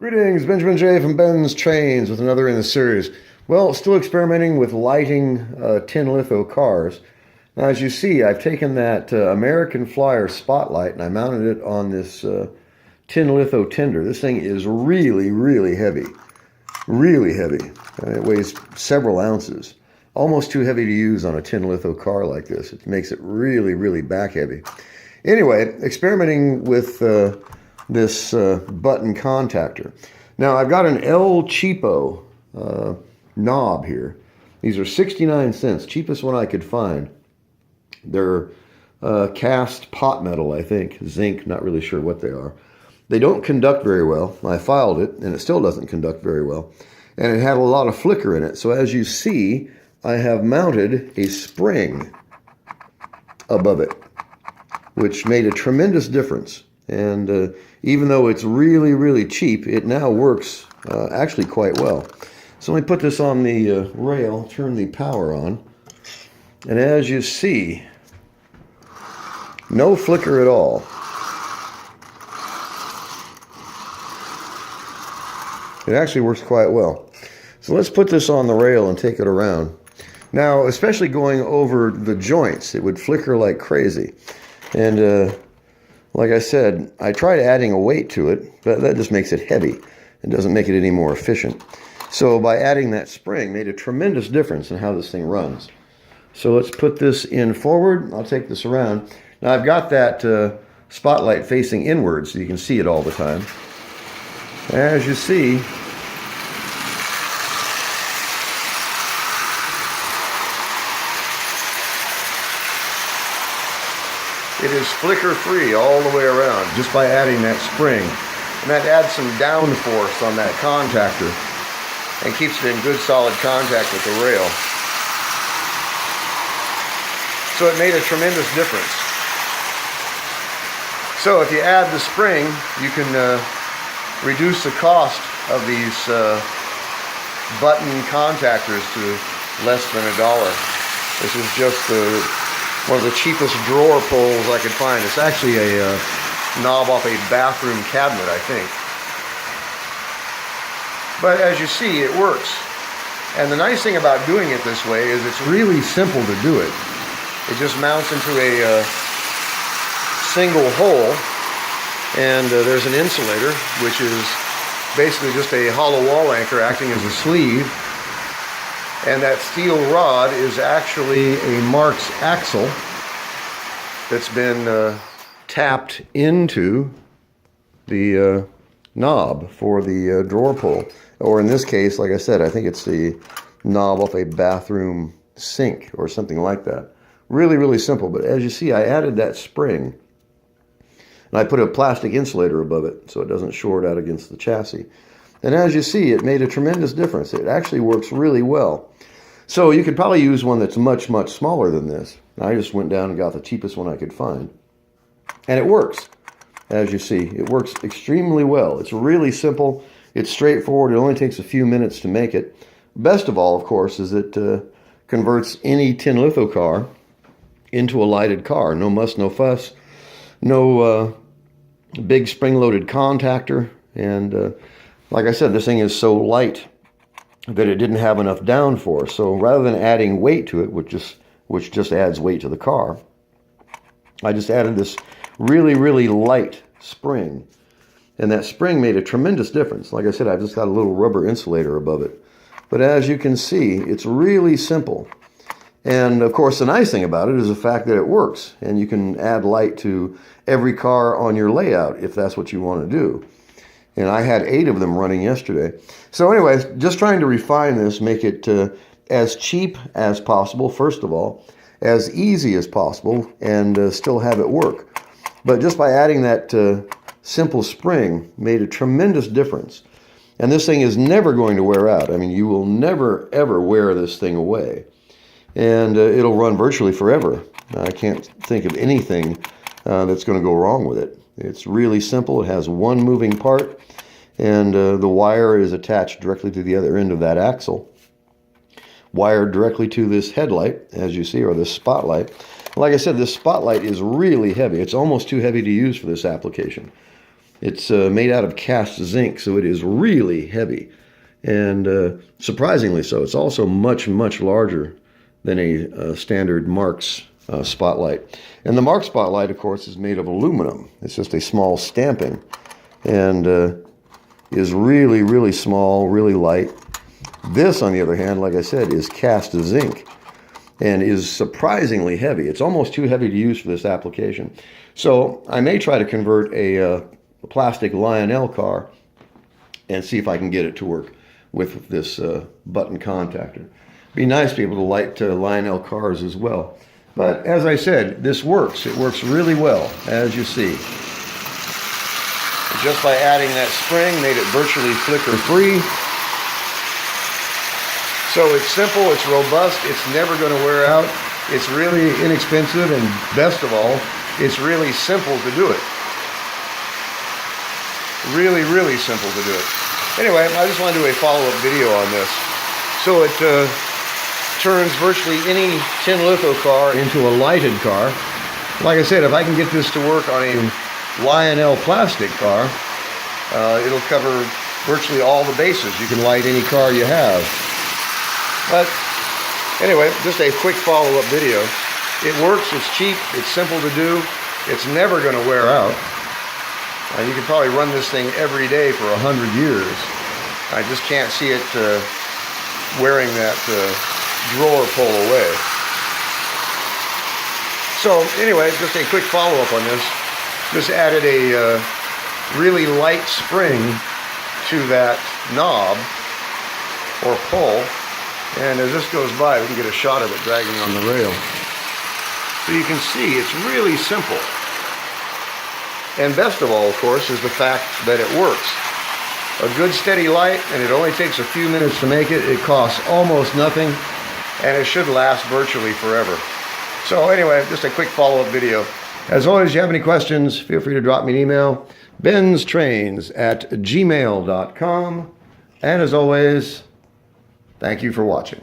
Greetings, Benjamin J. from BENZTRAINZ with another in the series. Well, still experimenting with lighting tin litho cars. Now, as you see, I've taken that American Flyer spotlight and I mounted it on this tin litho tinder. This thing is really, really heavy. Really heavy. It weighs several ounces. Almost too heavy to use on a tin litho car like this. It makes it really, really back heavy. Anyway, experimenting with this button contactor. Now, I've got an El Cheapo knob here. These are 69 cents, cheapest one I could find. They're cast pot metal, I think, zinc, not really sure what they are. They don't conduct very well. I filed it, and it still doesn't conduct very well. And it had a lot of flicker in it. So as you see, I have mounted a spring above it, which made a tremendous difference. And even though it's really, really cheap, it now works actually quite well. So let me put this on the rail, turn the power on. And as you see, no flicker at all. It actually works quite well. So let's put this on the rail and take it around. Now, especially going over the joints, it would flicker like crazy. And like I said, I tried adding a weight to it, but that just makes it heavy. It doesn't make it any more efficient. So by adding that spring, made a tremendous difference in how this thing runs. So let's put this in forward. I'll take this around. Now I've got that spotlight facing inward so you can see it all the time. As you see, it is flicker-free all the way around just by adding that spring. And that adds some downforce on that contactor and keeps it in good solid contact with the rail. So it made a tremendous difference. So if you add the spring, you can reduce the cost of these button contactors to less than $1. This is just one of the cheapest drawer pulls I could find. It's actually a knob off a bathroom cabinet, I think. But as you see, it works. And the nice thing about doing it this way is it's really simple to do it. It just mounts into a single hole, and there's an insulator, which is basically just a hollow wall anchor acting as a sleeve. And that steel rod is actually a Marx axle that's been tapped into the knob for the drawer pull. Or in this case, like I said, I think it's the knob off a bathroom sink or something like that. Really, really simple. But as you see, I added that spring. And I put a plastic insulator above it so it doesn't short out against the chassis. And as you see, it made a tremendous difference. It actually works really well. So you could probably use one that's much, much smaller than this. I just went down and got the cheapest one I could find. And it works, as you see. It works extremely well. It's really simple. It's straightforward. It only takes a few minutes to make it. Best of all, of course, is it converts any tin litho car into a lighted car. No muss, no fuss. No big spring-loaded contactor. And like I said, this thing is so light that it didn't have enough downforce. So rather than adding weight to it, which just adds weight to the car, I just added this really, really light spring. And that spring made a tremendous difference. Like I said, I've just got a little rubber insulator above it. But as you can see, it's really simple. And of course, the nice thing about it is the fact that it works. And you can add light to every car on your layout if that's what you want to do. And I had 8 of them running yesterday. So anyways, just trying to refine this, make it as cheap as possible, first of all, as easy as possible, and still have it work. But just by adding that simple spring made a tremendous difference. And this thing is never going to wear out. I mean, you will never, ever wear this thing away. And it'll run virtually forever. I can't think of anything that's going to go wrong with it. It's really simple. It has one moving part, and the wire is attached directly to the other end of that axle. Wired directly to this headlight, as you see, or this spotlight. Like I said, this spotlight is really heavy. It's almost too heavy to use for this application. It's made out of cast zinc, so it is really heavy, and surprisingly so. It's also much, much larger than a standard Marx spotlight. And the Marx spotlight, of course, is made of aluminum. It's just a small stamping, and is really, really small, really light. This, on the other hand, like I said, is cast zinc and is surprisingly heavy. It's almost too heavy to use for this application. So I may try to convert a plastic Lionel car and see if I can get it to work with this button contactor. Be nice to be able to light Lionel cars as well. But as I said, this works. It works really well, as you see. Just by adding that spring, made it virtually flicker-free. So it's simple, it's robust, it's never going to wear out. It's really inexpensive, and best of all, it's really simple to do it. Really, really simple to do it. Anyway, I just want to do a follow-up video on this. So it turns virtually any tin litho car into a lighted car. Like I said, if I can get this to work on a Lionel plastic car, it'll cover virtually all the bases. You can light any car you have. But anyway, just a quick follow-up video. It works, it's cheap, it's simple to do, it's never going to wear out. You can probably run this thing every day for 100 years. I just can't see it wearing that drawer pull away. So anyway, just a quick follow-up on this. Just added a really light spring to that knob or pull, and as this goes by, we can get a shot of it dragging on the rail. So you can see it's really simple. And best of all, of course, is the fact that it works. A good steady light, and it only takes a few minutes to make it. It costs almost nothing, and it should last virtually forever. So anyway, just a quick follow-up video. As always, if you have any questions, feel free to drop me an email, BENZTRAINZ@gmail.com. And as always, thank you for watching.